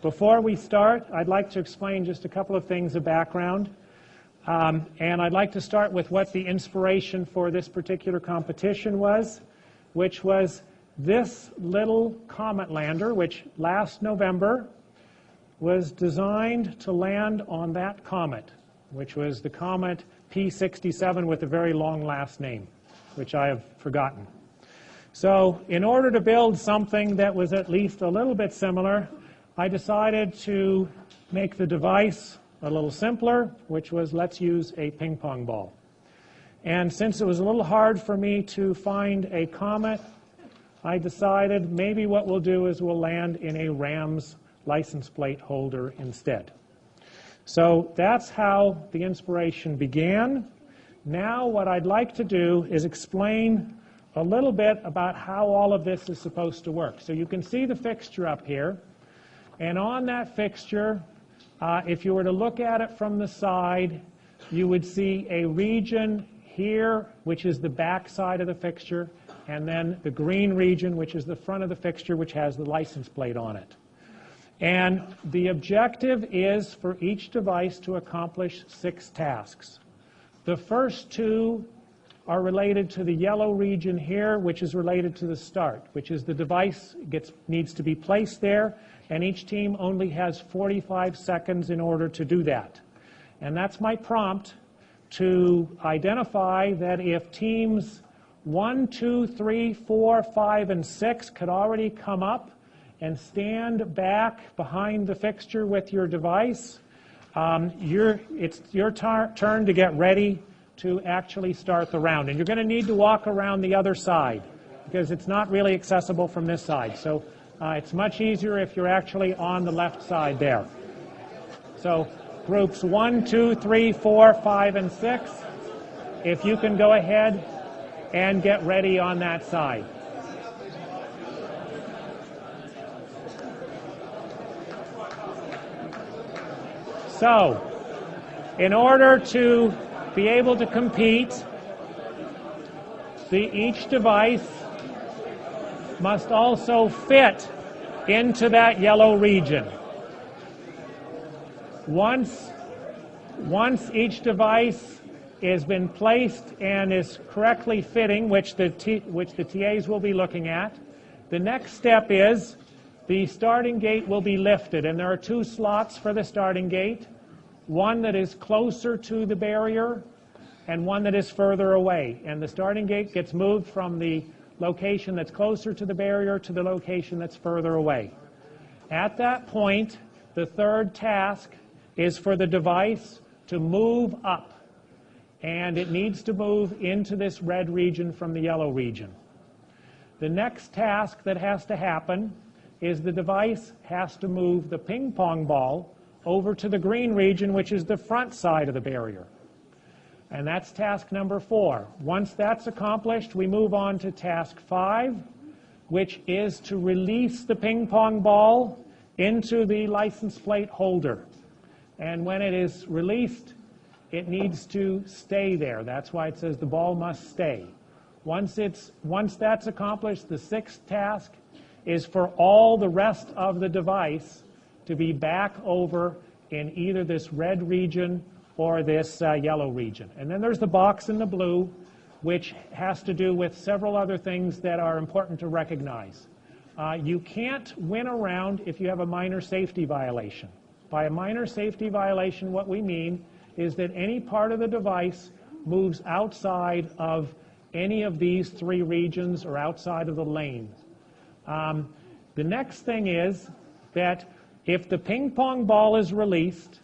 Before we start, I'd like to explain just a couple of things of background. And I'd like to start with what the inspiration for this particular competition was, which was this little comet lander, which last November was designed to land on that comet, which was the comet P67 with a very long last name, which I have forgotten. So in order to build something that was at least a little bit similar, I decided to make the device a little simpler, which was let's use a ping pong ball. And since it was a little hard for me to find a comet, I decided maybe what we'll do is we'll land in a Rams license plate holder instead. So that's how the inspiration began. Now what I'd like to do is explain a little bit about how all of this is supposed to work. So you can see the fixture up here. And on that fixture, if you were to look at it from the side, you would see a region here, which is the back side of the fixture, and then the green region, which is the front of the fixture, which has the license plate on it. And the objective is for each device to accomplish 6 tasks. The first 2 are related to the yellow region here, which is related to the start, which is the device needs to be placed there, and each team only has 45 seconds in order to do that. And that's my prompt to identify that if teams 1, 2, 3, 4, 5, and 6 could already come up and stand back behind the fixture with your device, it's your turn to get ready to actually start the round. And you're going to need to walk around the other side because it's not really accessible from this side. So it's much easier if you're actually on the left side there. So groups 1, 2, 3, 4, 5, and 6, if you can go ahead and get ready on that side. So, in order to be able to compete, each device must also fit into that yellow region. Once each device has been placed and is correctly fitting, which the TAs will be looking at, the next step is the starting gate will be lifted, and there are 2 slots for the starting gate, one that is closer to the barrier and one that is further away. And the starting gate gets moved from the location that's closer to the barrier to the location that's further away. At that point, the third task is for the device to move up, and it needs to move into this red region from the yellow region. The next task that has to happen is the device has to move the ping pong ball over to the green region, which is the front side of the barrier. And that's task number 4. Once that's accomplished, we move on to task 5, which is to release the ping pong ball into the license plate holder. And when it is released, it needs to stay there. That's why it says the ball must stay. Once that's accomplished, the 6th task is for all the rest of the device to be back over in either this red region or this yellow region. And then there's the box in the blue, which has to do with several other things that are important to recognize. You can't win a round if you have a minor safety violation. By a minor safety violation, what we mean is that any part of the device moves outside of any of these 3 regions or outside of the lane. The next thing is that if the ping pong ball is released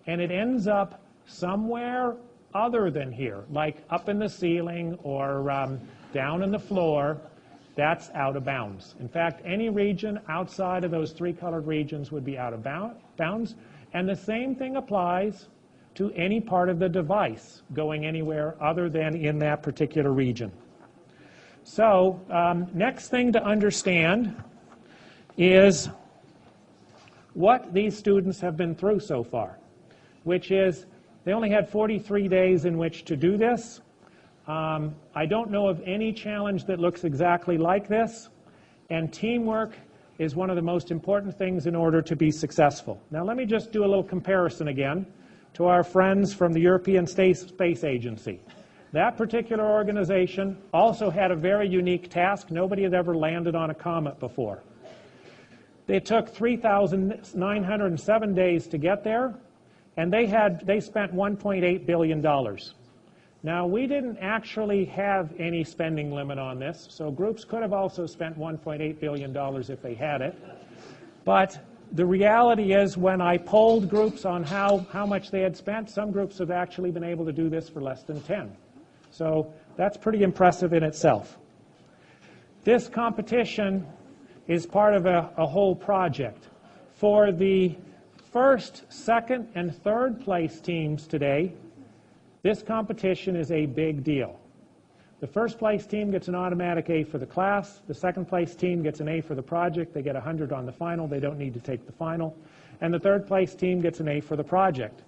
and it ends up somewhere other than here, like up in the ceiling or down in the floor, that's out of bounds. In fact, any region outside of those 3 colored regions would be out of bounds. And the same thing applies to any part of the device going anywhere other than in that particular region. So next thing to understand is what these students have been through so far, which is they only had 43 days in which to do this. I don't know of any challenge that looks exactly like this, and teamwork is one of the most important things in order to be successful. Now let me just do a little comparison again to our friends from the European Space Agency. That particular organization also had a very unique task. Nobody had ever landed on a comet before. It took 3,907 days to get there, and they spent $1.8 billion. Now, we didn't actually have any spending limit on this, so groups could have also spent $1.8 billion if they had it. But the reality is, when I polled groups on how much they had spent, some groups have actually been able to do this for less than 10. So that's pretty impressive in itself. This competition is part of a whole project. For the first, second, and third place teams today, this competition is a big deal. The first place team gets an automatic A for the class. The second place team gets an A for the project. They get 100 on the final. They don't need to take the final. And the third place team gets an A for the project.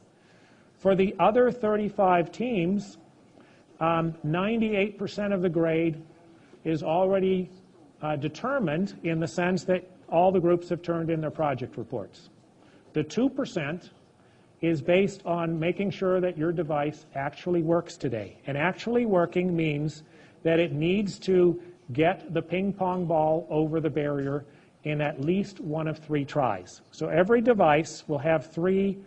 For the other 35 teams, 98% of the grade is already determined in the sense that all the groups have turned in their project reports. The 2% is based on making sure that your device actually works today. And actually working means that it needs to get the ping pong ball over the barrier in at least one of 3 tries. So every device will have 3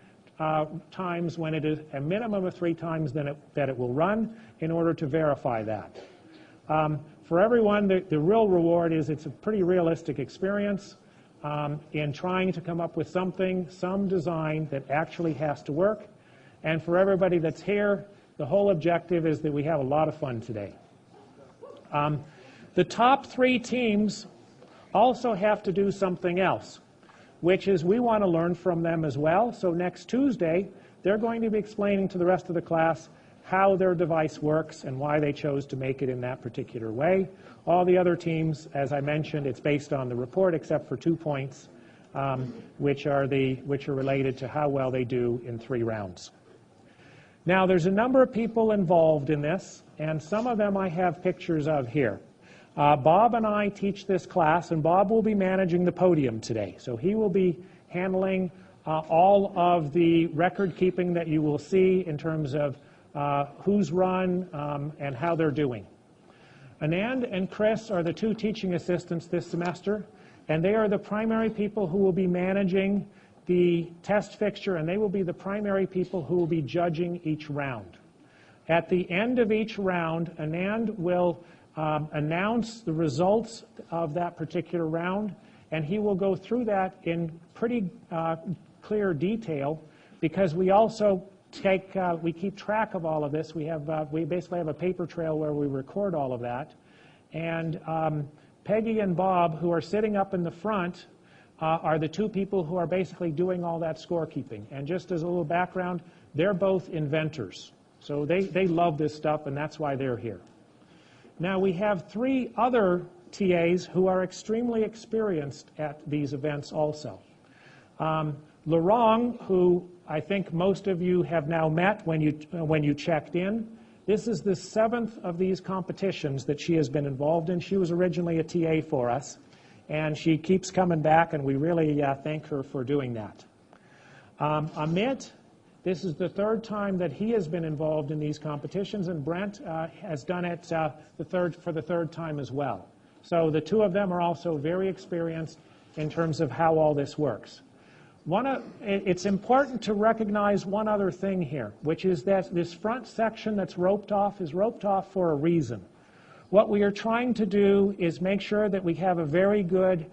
times when it is a minimum of 3 times that it will run in order to verify that. For everyone, the real reward is it's a pretty realistic experience in trying to come up with some design that actually has to work. And for everybody that's here, the whole objective is that we have a lot of fun today. The top 3 teams also have to do something else, which is we want to learn from them as well. So next Tuesday, they're going to be explaining to the rest of the class how their device works and why they chose to make it in that particular way. All the other teams, as I mentioned, it's based on the report except for 2 points, which are related to how well they do in 3 rounds. Now, there's a number of people involved in this, and some of them I have pictures of here. Bob and I teach this class, and Bob will be managing the podium today. So he will be handling all of the record keeping that you will see in terms of who's run and how they're doing. Anand and Chris are the 2 teaching assistants this semester, and they are the primary people who will be managing the test fixture, and they will be the primary people who will be judging each round. At the end of each round, Anand will announce the results of that particular round, and he will go through that in pretty clear detail, because we also we keep track of all of this. We basically have a paper trail where we record all of that. And Peggy and Bob, who are sitting up in the front, are the 2 people who are basically doing all that scorekeeping. And just as a little background, they're both inventors. So they love this stuff, and that's why they're here. Now, we have 3 other TAs who are extremely experienced at these events also. Laurent, who I think most of you have now met when you checked in. This is the 7th of these competitions that she has been involved in. She was originally a TA for us, and she keeps coming back, and we really thank her for doing that. Amit, this is the 3rd time that he has been involved in these competitions, and Brent has done it for the 3rd time as well. So the 2 of them are also very experienced in terms of how all this works. It's important to recognize one other thing here, which is that this front section that's roped off is roped off for a reason. What we are trying to do is make sure that we have a very good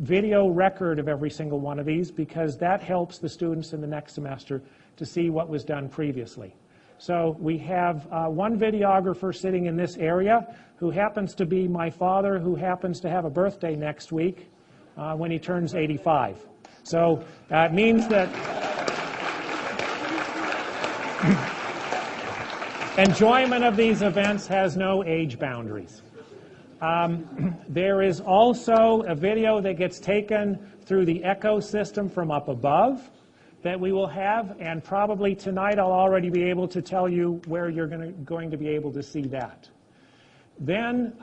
video record of every single one of these, because that helps the students in the next semester to see what was done previously. So we have one videographer sitting in this area who happens to be my father, who happens to have a birthday next week when he turns 85. So it means that enjoyment of these events has no age boundaries. There is also a video that gets taken through the echo system from up above that we will have, and probably tonight I'll already be able to tell you where you're going to be able to see that. Then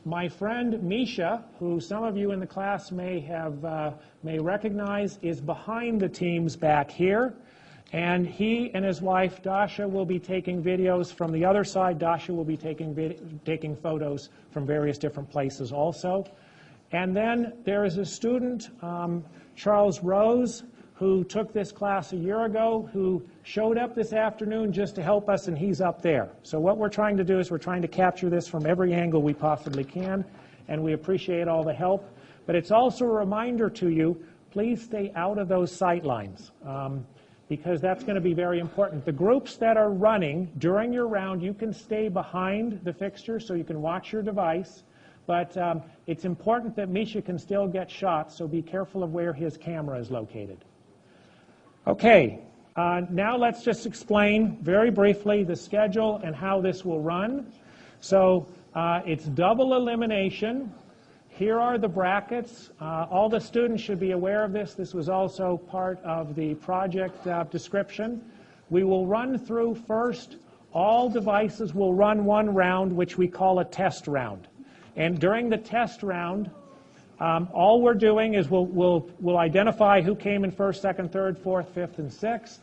my friend Misha, who some of you in the class may recognize, is behind the teams back here. And he and his wife, Dasha, will be taking videos from the other side. Dasha will be taking photos from various different places also. And then there is a student, Charles Rose, who took this class a year ago, who showed up this afternoon just to help us, and he's up there. So what we're trying to do is we're trying to capture this from every angle we possibly can, and we appreciate all the help. But it's also a reminder to you, please stay out of those sight lines, because that's going to be very important. The groups that are running during your round, you can stay behind the fixture so you can watch your device. But it's important that Misha can still get shots, so be careful of where his camera is located. Okay, now let's just explain very briefly the schedule and how this will run. So it's double elimination. Here are the brackets. All the students should be aware of this. This was also part of the project description. We will run through first. All devices will run one round, which we call a test round. And during the test round, all we're doing is we'll identify who came in first, second, third, fourth, fifth, and sixth.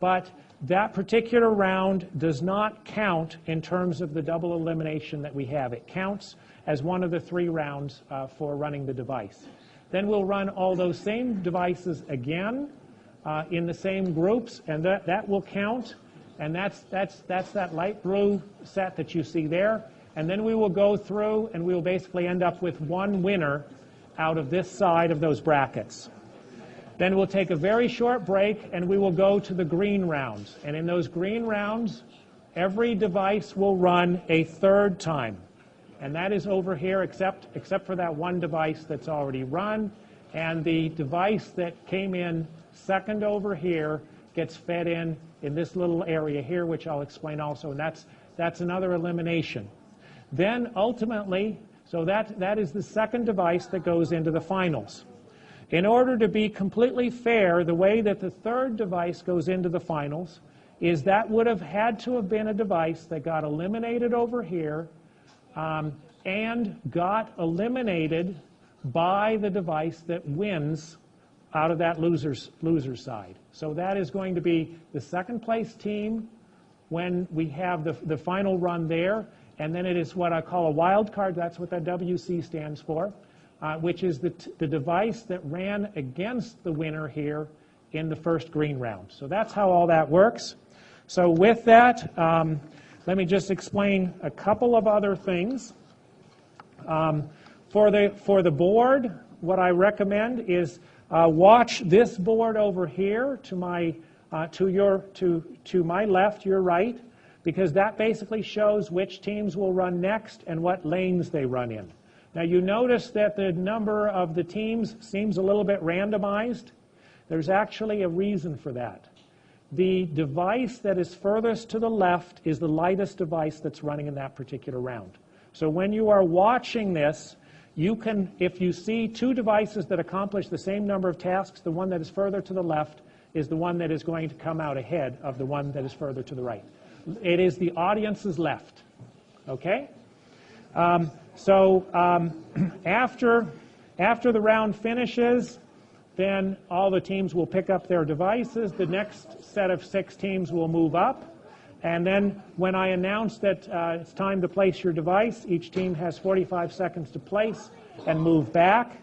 But that particular round does not count in terms of the double elimination that we have. It counts as one of the 3 rounds for running the device. Then we'll run all those same devices again in the same groups, and that will count. And that's that light blue set that you see there. And then we will go through and we will basically end up with one winner out of this side of those brackets. Then we'll take a very short break and we will go to the green rounds. And in those green rounds, every device will run a 3rd time. And that is over here except for that one device that's already run. And the device that came in second over here gets fed in this little area here, which I'll explain also. And that's another elimination. Then ultimately, so that is the second device that goes into the finals. In order to be completely fair, the way that the 3rd device goes into the finals is that would have had to have been a device that got eliminated over here and got eliminated by the device that wins out of that loser's side. So that is going to be the second place team when we have the final run there. And then it is what I call a wild card. That's what that WC stands for, which is the device that ran against the winner here in the first green round. So that's how all that works. So with that, let me just explain a couple of other things. For the board, what I recommend is watch this board over here to my left, your right, because that basically shows which teams will run next and what lanes they run in. Now you notice that the number of the teams seems a little bit randomized. There's actually a reason for that. The device that is furthest to the left is the lightest device that's running in that particular round. So when you are watching this, you can, if you see 2 devices that accomplish the same number of tasks, the one that is further to the left is the one that is going to come out ahead of the one that is further to the right. It is the audience's left. Okay? After the round finishes, then all the teams will pick up their devices. The next set of 6 teams will move up. And then when I announce that it's time to place your device, each team has 45 seconds to place and move back.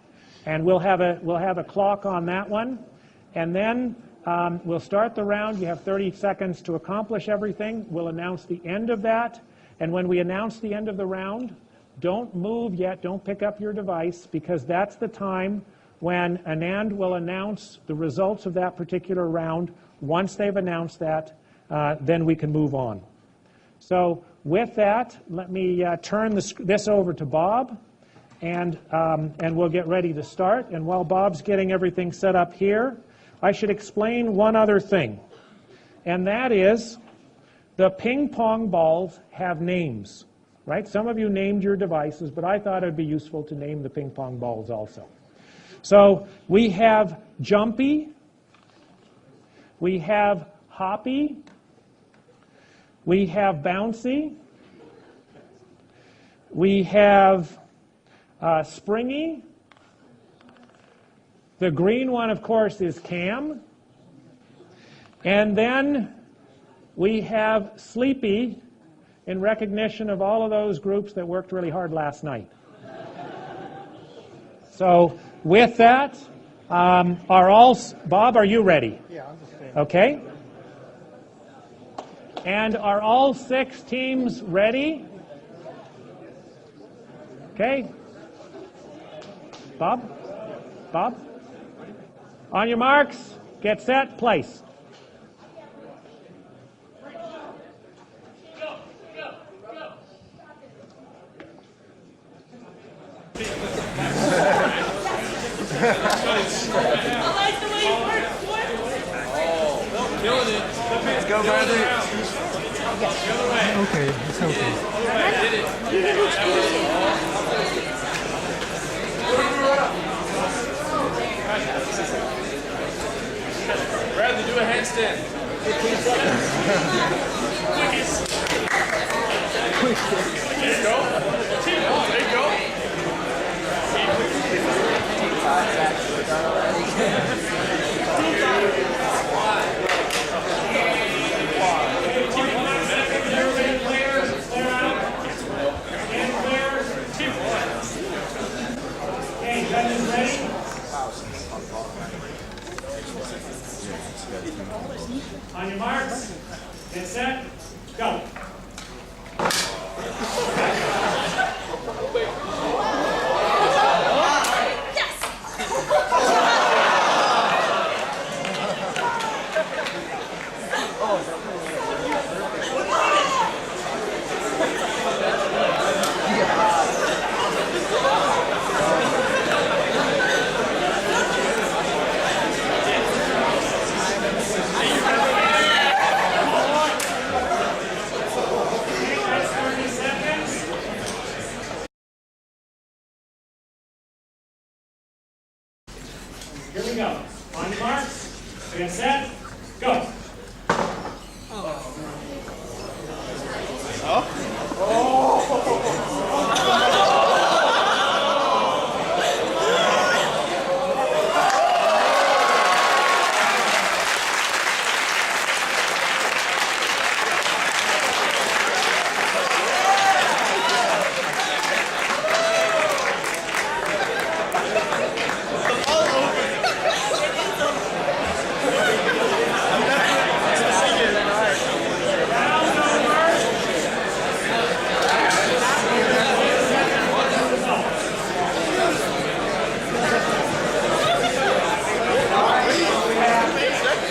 And we'll have a clock on that one. And then we'll start the round. You have 30 seconds to accomplish everything. We'll announce the end of that. And when we announce the end of the round, don't move yet. Don't pick up your device, because that's the time when Anand will announce the results of that particular round. Once they've announced that, then we can move on. So with that, let me turn this over to Bob, and we'll get ready to start. And while Bob's getting everything set up here, I should explain one other thing, and that is the ping pong balls have names, right? Some of you named your devices, but I thought it would be useful to name the ping pong balls also. So we have Jumpy, we have Hoppy, we have Bouncy, We have Springy. The green one, of course, is Cam. And then we have Sleepy in recognition of all of those groups that worked really hard last night. So with that, Bob, are you ready? Yeah, I'm just saying. Okay. And are all 6 teams ready? Okay. Bob? On your marks, get set, place. Let's go, Bradley. Okay, it's okay. Bradley, do a handstand. There you go. There you go. Okay, judges ready? On your marks, get set, go. Here we go. On your marks, get set, go.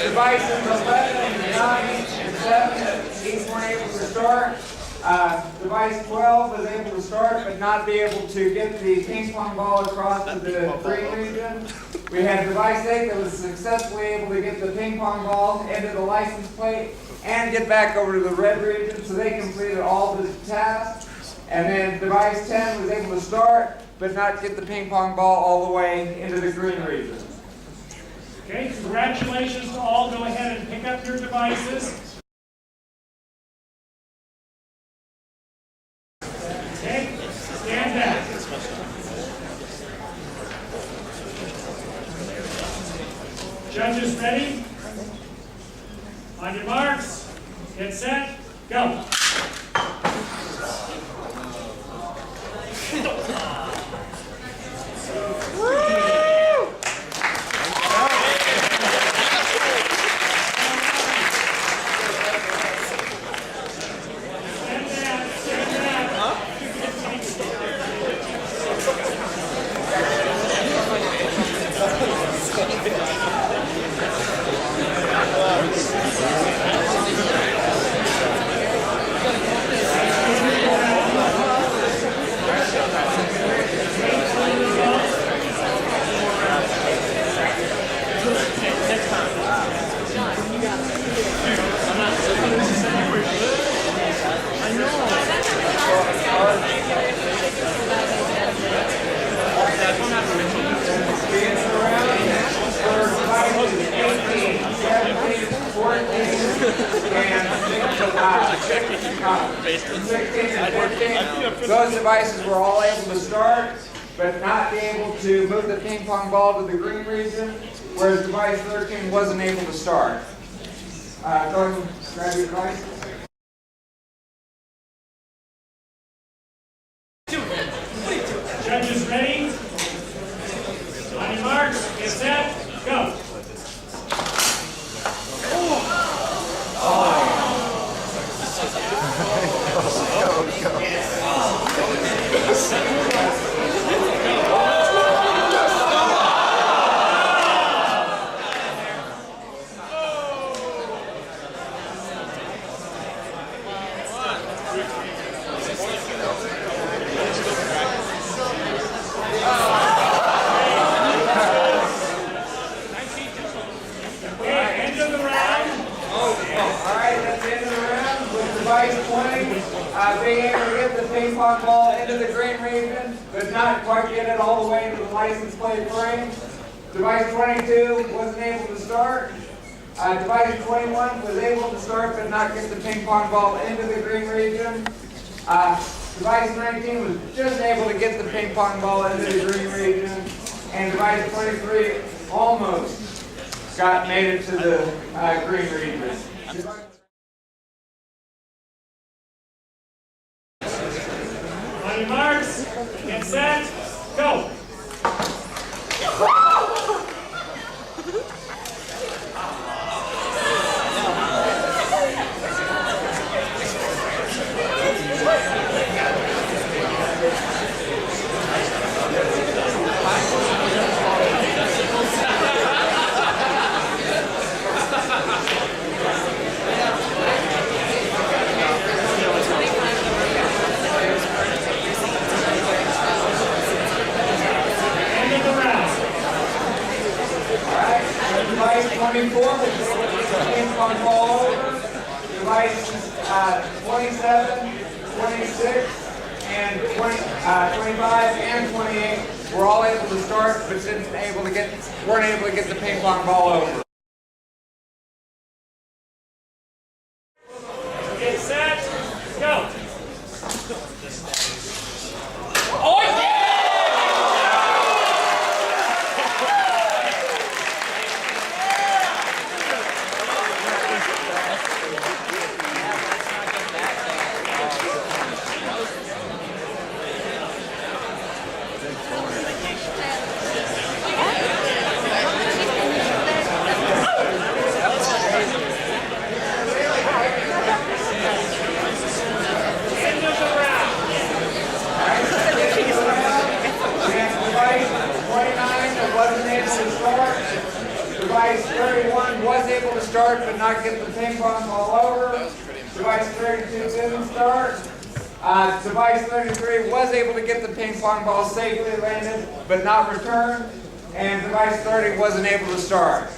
Devices 11, 9, and 7, each weren't able to start. Device 12 was able to start but not be able to get the ping pong ball across to the green region. We had device 8 that was successfully able to get the ping pong ball into the license plate and get back over to the red region, so they completed all the tasks. And then device 10 was able to start but not get the ping pong ball all the way into the green region. Okay, congratulations to all. Go ahead and pick up your devices. Okay, stand back. Judges ready? On your marks, get set, go. 16 and 15, those devices were all able to start, but not be able to move the ping pong ball to the green region, whereas device 13 wasn't able to start. Go ahead and grab your device. Judges ready? On your marks, get set, go. Device 20, being able to get the ping pong ball into the green region, but not quite get it all the way into the license plate frame. Device 22 wasn't able to start. Device 21 was able to start, but not get the ping pong ball into the green region. Device 19 was just able to get the ping pong ball into the green region. And device 23 almost made it to the green region. On your marks, get set, go. Device 24 was able to get the ping pong ball over. Devices 27, 26, and 25 and 28 were all able to start, but weren't able to get the ping pong ball over. Get set, go. Oh, yeah! Device 31 was able to start, but not get the ping pong ball over. Device 32 didn't start. Device 33 was able to get the ping pong ball safely landed, but not returned. And device 30 wasn't able to start.